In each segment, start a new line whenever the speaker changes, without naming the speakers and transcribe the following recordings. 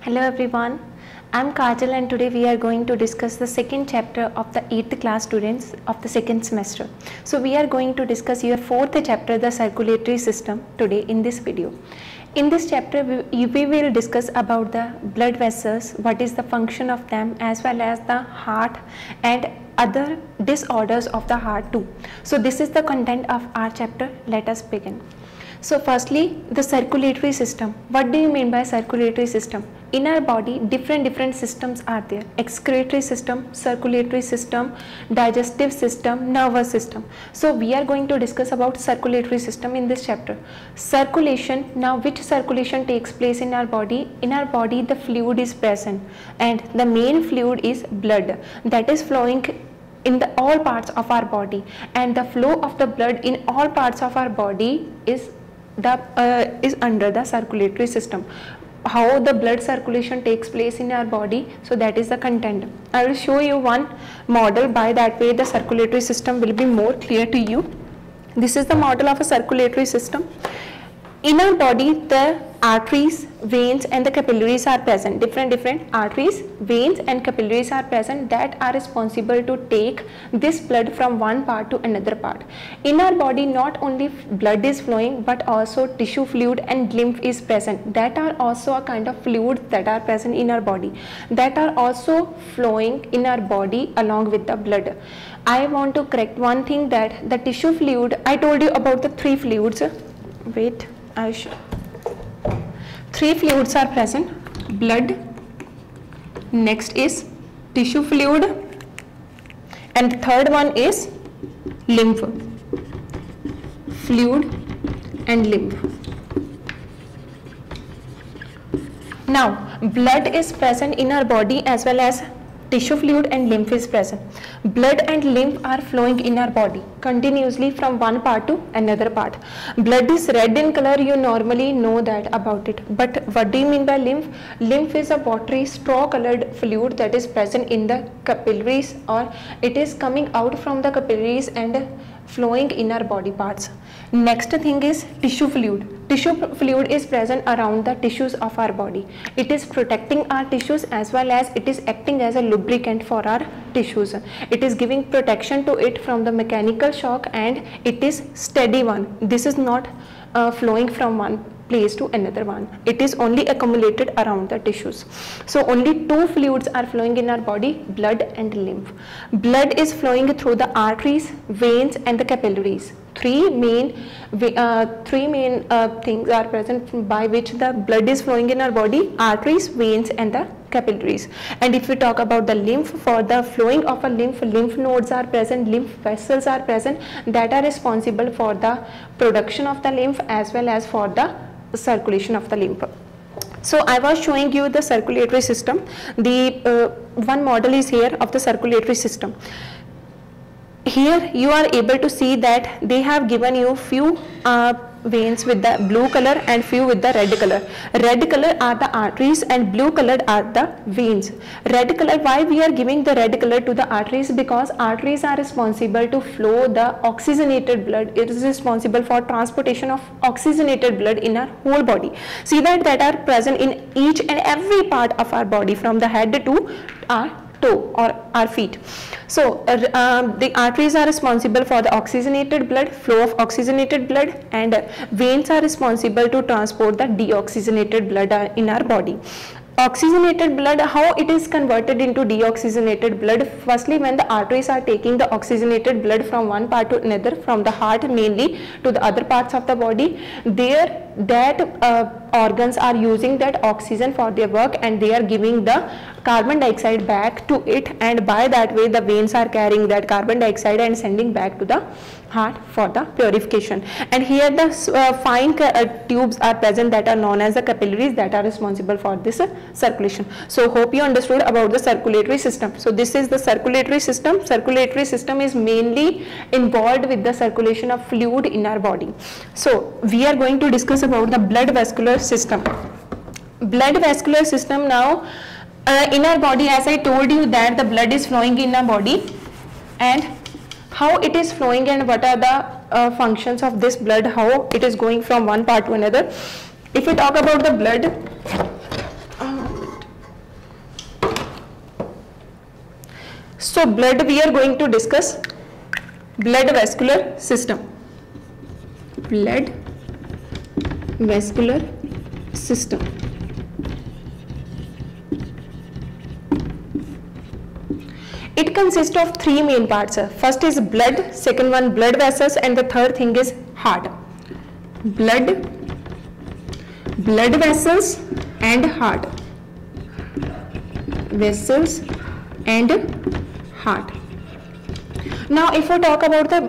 Hello everyone, I'm Kajal and today we are going to discuss the second chapter of the 8th class students of the second semester. So we are going to discuss your fourth chapter, the circulatory system, today in this video. In this chapter we will discuss about the blood vessels, what is the function of them, as well as the heart and other disorders of the heart too. So this is the content of our chapter. Let us begin. So firstly, the circulatory system. What do you mean by circulatory system? In our body, different systems are there. Excretory system, circulatory system, digestive system, nervous system. So we are going to discuss about circulatory system in this chapter. Circulation. Now which circulation takes place in our body? In our body the fluid is present and the main fluid is blood that is flowing in all parts of our body, and the flow of the blood in all parts of our body is under the circulatory system. How the blood circulation takes place in our body, so that is the content. I will show you one model, by that way the circulatory system will be more clear to you. This is the model of a circulatory system. In our body the arteries, veins and the capillaries are present. Different arteries, veins and capillaries are present that are responsible to take this blood from one part to another part. In our body not only blood is flowing but also tissue fluid and lymph is present. That are also a kind of fluids that are present in our body, that are also flowing in our body along with the blood. I want to correct one thing, that the tissue fluid, I told you about the three fluids. Wait, I will show. Three fluids are present: blood, next is tissue fluid, and the third one is lymph, fluid and lymph. Now blood is present in our body as well as tissue fluid and lymph is present. Blood and lymph are flowing in our body continuously from one part to another part. Blood is red in color, you normally know that about it. But what do you mean by lymph? Lymph is a watery straw colored fluid that is present in the capillaries, or it is coming out from the capillaries and flowing in our body parts. Next thing is tissue fluid. Tissue fluid is present around the tissues of our body. It is protecting our tissues as well as it is acting as a lubricant for our tissues. It is giving protection to it from the mechanical shock, and it is steady one. This is not flowing from one place to another one. It is only accumulated around the tissues. So only two fluids are flowing in our body, blood and lymph. Blood is flowing through the arteries, veins and the capillaries. Three main things are present by which the blood is flowing in our body: arteries, veins and the capillaries. And if we talk about the lymph, for the flowing of a lymph nodes are present, lymph vessels are present that are responsible for the production of the lymph as well as for the circulation of the lymph. So I was showing you the circulatory system. The one model is here of the circulatory system. Here you are able to see that they have given you few veins with the blue color and few with the red color. Red color are the arteries and blue colored are the veins. Red color, why we are giving the red color to the arteries? Because arteries are responsible to flow the oxygenated blood. It is responsible for transportation of oxygenated blood in our whole body. See that are present in each and every part of our body, from the head to our toe or our feet. So the arteries are responsible for the oxygenated blood, flow of oxygenated blood, and veins are responsible to transport the deoxygenated blood in our body. Oxygenated blood, how it is converted into deoxygenated blood? Firstly, when the arteries are taking the oxygenated blood from one part to another, from the heart mainly to the other parts of the body, organs are using that oxygen for their work, and they are giving the carbon dioxide back to it, and by that way the veins are carrying that carbon dioxide and sending back to the heart for the purification. And here the fine tubes are present that are known as the capillaries that are responsible for this circulation. So hope you understood about the circulatory system. So this is the circulatory system. Circulatory system is mainly involved with the circulation of fluid in our body. So we are going to discuss about the blood vascular system. Blood vascular system. Now in our body, as I told you that the blood is flowing in our body, and how it is flowing and what are the functions of this blood, how it is going from one part to another. If we talk about the blood, So blood, we are going to discuss blood vascular system. Blood vascular system. It consists of three main parts. First is blood, second one blood vessels, and the third thing is heart. Blood vessels and heart. Vessels and heart. Now if we talk about the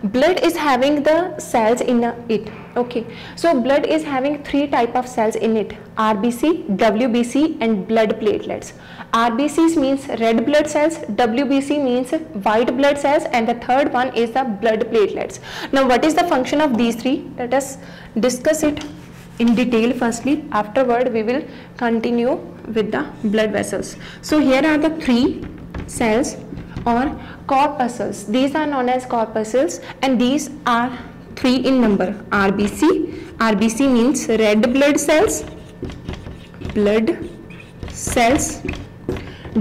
blood is having the cells in it. Okay, so blood is having three type of cells in it: RBC, WBC and blood platelets. RBCs means red blood cells, WBC means white blood cells, and the third one is the blood platelets. Now what is the function of these three? Let us discuss it in detail firstly. Afterward we will continue with the blood vessels. So here are the three cells or corpuscles. These are known as corpuscles, and these are three in number: RBC means red blood cells,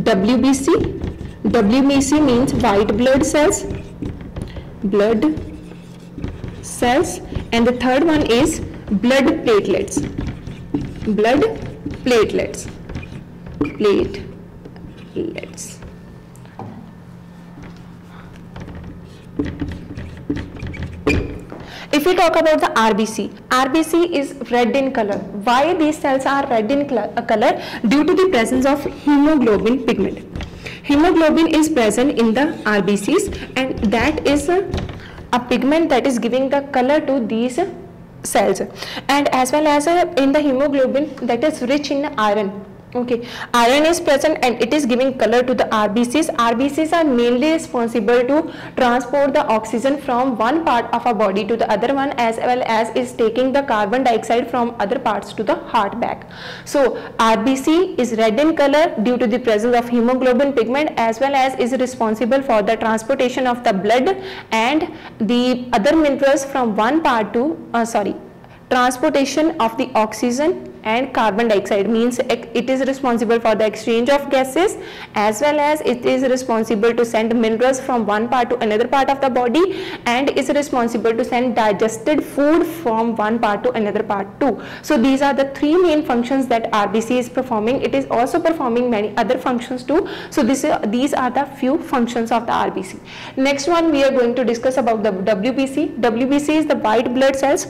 WBC means white blood cells, and the third one is blood platelets. If we talk about the RBC is red in color. Why these cells are red in color? Due to the presence of hemoglobin pigment. Hemoglobin is present in the RBCs, and that is a pigment that is giving the color to these cells, and as well as in the hemoglobin that is rich in iron. Okay, iron is present and it is giving color to the RBCs. RBCs are mainly responsible to transport the oxygen from one part of our body to the other one, as well as is taking the carbon dioxide from other parts to the heart back. So RBC is red in color due to the presence of hemoglobin pigment, as well as is responsible for the transportation of the blood and the other minerals from one part to transportation of the oxygen and carbon dioxide, means it is responsible for the exchange of gases, as well as it is responsible to send minerals from one part to another part of the body, and is responsible to send digested food from one part to another part too. So these are the three main functions that RBC is performing. It is also performing many other functions too. So these are the few functions of the RBC. Next one we are going to discuss about the WBC. WBC is the white blood cells.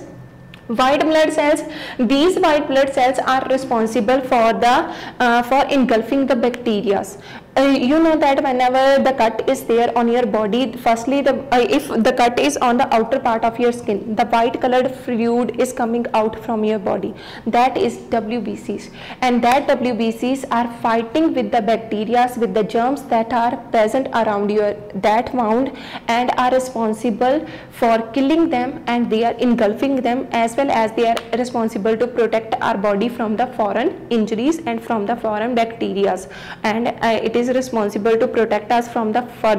White blood cells, these white blood cells are responsible for the for engulfing the bacteria. You know that whenever the cut is there on your body, firstly if the cut is on the outer part of your skin, the white colored fluid is coming out from your body. That is WBCs, and that WBCs are fighting with the bacteria, with the germs that are present around that wound, and are responsible for killing them, and they are engulfing them, as well as they are responsible to protect our body from the foreign injuries and from the foreign bacteria, and it is responsible to protect us from the for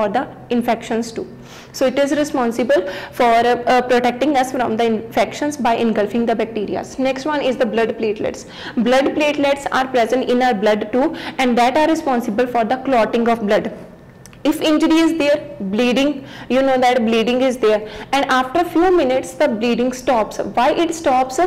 the infections too. So it is responsible for protecting us from the infections by engulfing the bacteria. Next one is the blood platelets. Blood platelets are present in our blood too, and that are responsible for the clotting of blood. If injury is there, bleeding, you know that bleeding is there, and after few minutes the bleeding stops. Why it stops?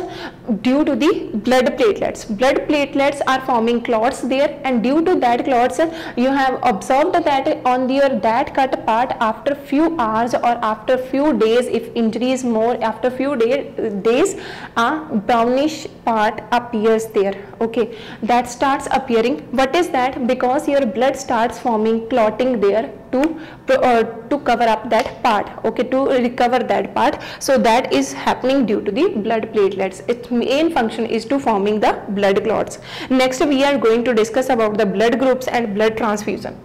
Due to the blood platelets. Blood platelets are forming clots there, and due to that clots, you have observed that on that cut part, after few hours or after few days, if injury is more, after few days a brownish part appears there. Okay, that starts appearing. What is that? Because your blood starts forming clotting there to cover up that part, okay, to recover that part. So that is happening due to the blood platelets. Its main function is to forming the blood clots. Next we are going to discuss about the blood groups and blood transfusion.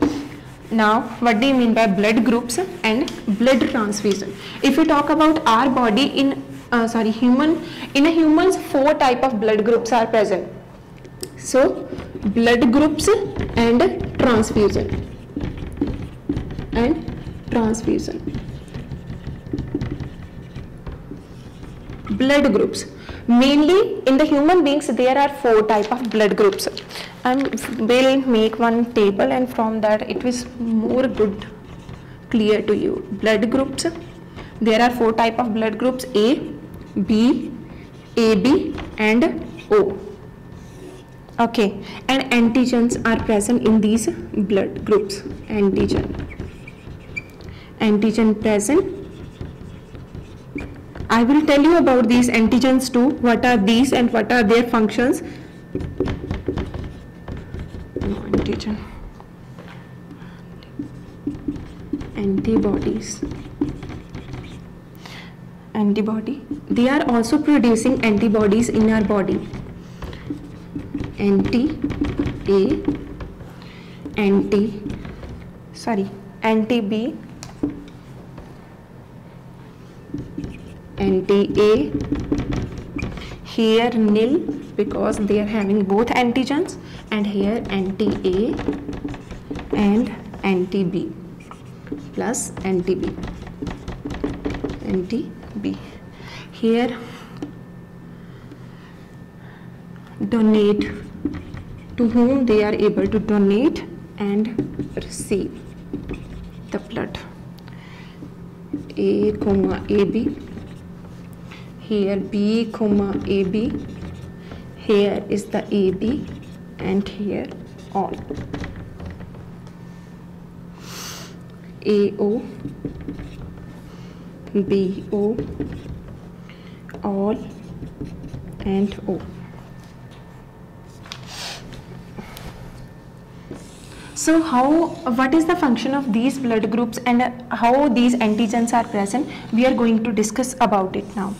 Now what do you mean by blood groups and blood transfusion? If we talk about our body in a humans, four type of blood groups are present. So blood groups and transfusion. Blood groups. Mainly in the human beings there are 4 type of blood groups. And we'll make one table, and from that it is more good clear to you. Blood groups, there are 4 type of blood groups: A, B, AB and O. Okay, and antigens are present in these blood groups. Antigen present. I will tell you about these antigens too, what are these and what are their functions. Antigen, antibodies, antibody, they are also producing antibodies in our body. Anti-A, anti-B, anti-A, here nil because they are having both antigens, and here anti-A and anti-B plus anti-B, anti-B. Here donate, to whom they are able to donate and receive the blood. A, AB, here B, AB, here is the AB, and here all. AO, BO, all, and O. So what is the function of these blood groups and how these antigens are present? We are going to discuss about it now.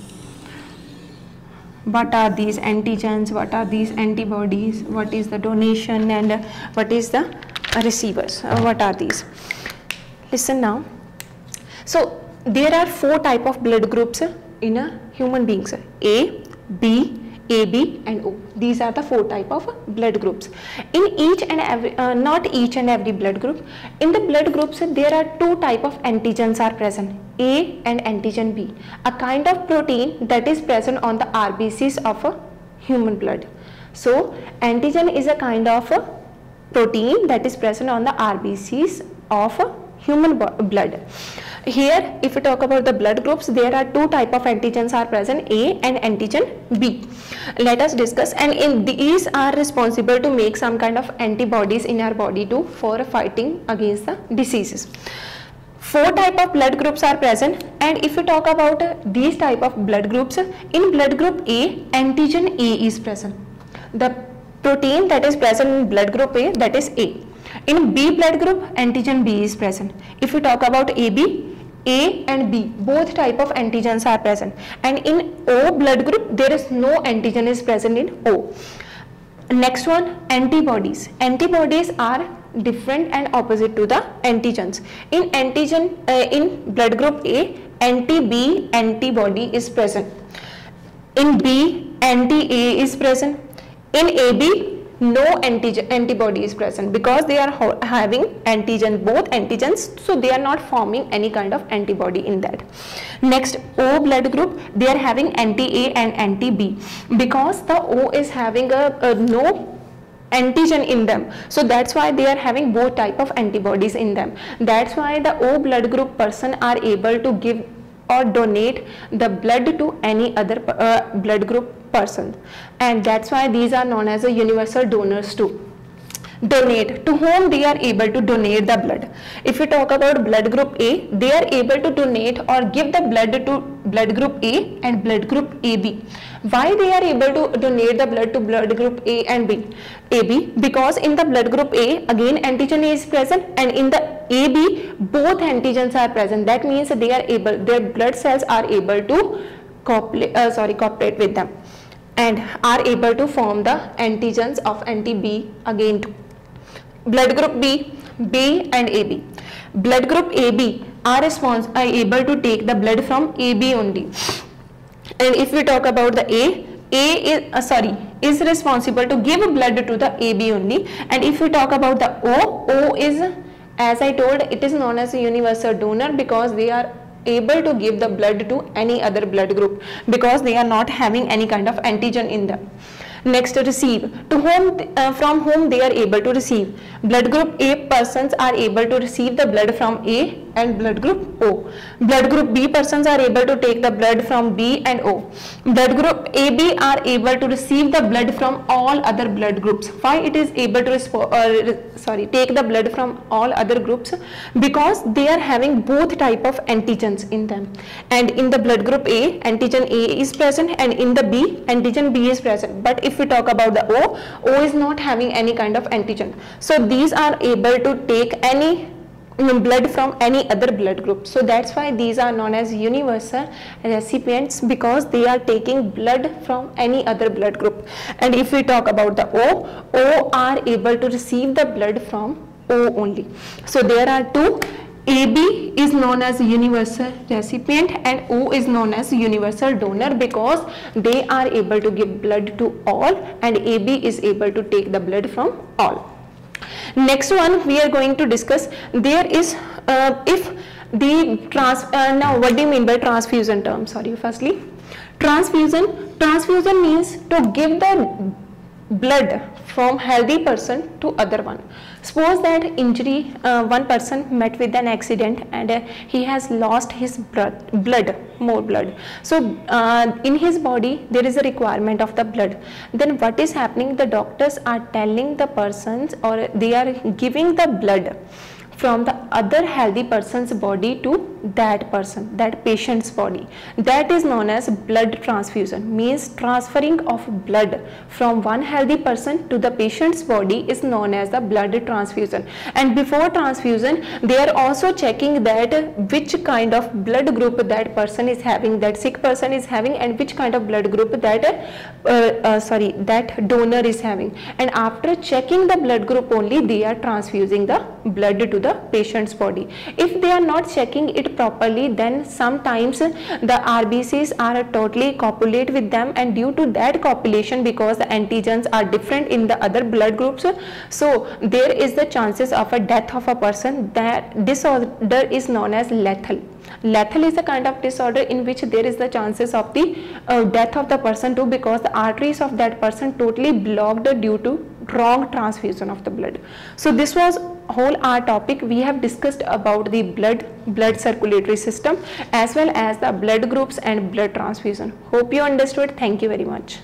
What are these antigens? What are these antibodies? What is the donation and what is the receivers? What are these? Listen now. So there are 4 type of blood groups in a human beings: A, B, AB and O. These are the 4 type of blood groups. In each and every, not each and every blood group, in the blood groups there are 2 type of antigens are present: A and antigen B, a kind of protein that is present on the RBCs of a human blood. So antigen is a kind of a protein that is present on the RBCs of a human blood. Here if we talk about the blood groups, there are 2 type of antigens are present: A and antigen B. Let us discuss, and in these are responsible to make some kind of antibodies in our body too for fighting against the diseases. 4 type of blood groups are present, and if we talk about these type of blood groups, in blood group A, antigen A is present. The protein that is present in blood group A, that is A. In B blood group, antigen B is present. If we talk about AB, A and B, both type of antigens are present, and in O blood group there is no antigen is present in O. Next one, antibodies. Antibodies are different and opposite to the antigens. In in blood group A, anti-B antibody is present. In B, anti-A is present. In AB, no antibody is present because they are having antigen, both antigens, so they are not forming any kind of antibody in that. Next, O blood group, they are having anti-A and anti-B because the O is having a no antigen in them, so that's why they are having both type of antibodies in them. That's why the O blood group person are able to give or donate the blood to any other blood group person, and that's why these are known as a universal donors too. Donate, to whom they are able to donate the blood. If we talk about blood group A, they are able to donate or give the blood to blood group A and blood group AB. Why they are able to donate the blood to blood group A and AB? Because in the blood group A, again antigen A is present, and in the AB both antigens are present. That means they are able, their blood cells are able to cooperate with them and are able to form the antigens of anti-B again too. Blood group B, B and AB. Blood group AB are able to take the blood from AB only. And if we talk about the A is responsible to give blood to the AB only. And if we talk about the O is, as I told, it is known as a universal donor because they are able to give the blood to any other blood group because they are not having any kind of antigen in them. Next, receive, to whom from whom they are able to receive. Blood group A persons are able to receive the blood from A and blood group O. Blood group B persons are able to take the blood from B and O. Blood group AB are able to receive the blood from all other blood groups. Why it is able to take the blood from all other groups? Because they are having both type of antigens in them, and in the blood group A, antigen A is present, and in the B, antigen B is present. But if we talk about the O is not having any kind of antigen. So these are able to take any blood from any other blood group. So that's why these are known as universal recipients, because they are taking blood from any other blood group. And if we talk about the O are able to receive the blood from O only. So there are two. AB is known as universal recipient and O is known as universal donor, because they are able to give blood to all and AB is able to take the blood from all. Next one we are going to discuss, there is if the now what do you mean by transfusion term? Firstly, transfusion means to give the blood from healthy person to other one. Suppose that injury, one person met with an accident and he has lost his more blood. So in his body there is a requirement of the blood. Then what is happening? The doctors are telling the persons, or they are giving the blood from the other healthy person's body to that person, that patient's body. That is known as blood transfusion, means transferring of blood from one healthy person to the patient's body is known as the blood transfusion. And before transfusion, they are also checking that which kind of blood group that person is having, that sick person is having, and which kind of blood group that that donor is having. And after checking the blood group only, they are transfusing the blood to the patient's body. If they are not checking it properly, then sometimes the RBCs are totally copulate with them, and due to that copulation, because the antigens are different in the other blood groups, so there is the chances of a death of a person. That disorder is known as lethal. Lethal is a kind of disorder in which there is the chances of the death of the person too, because the arteries of that person totally blocked due to wrong transfusion of the blood. So this was whole our topic. We have discussed about the blood circulatory system as well as the blood groups and blood transfusion. Hope you understood. Thank you very much.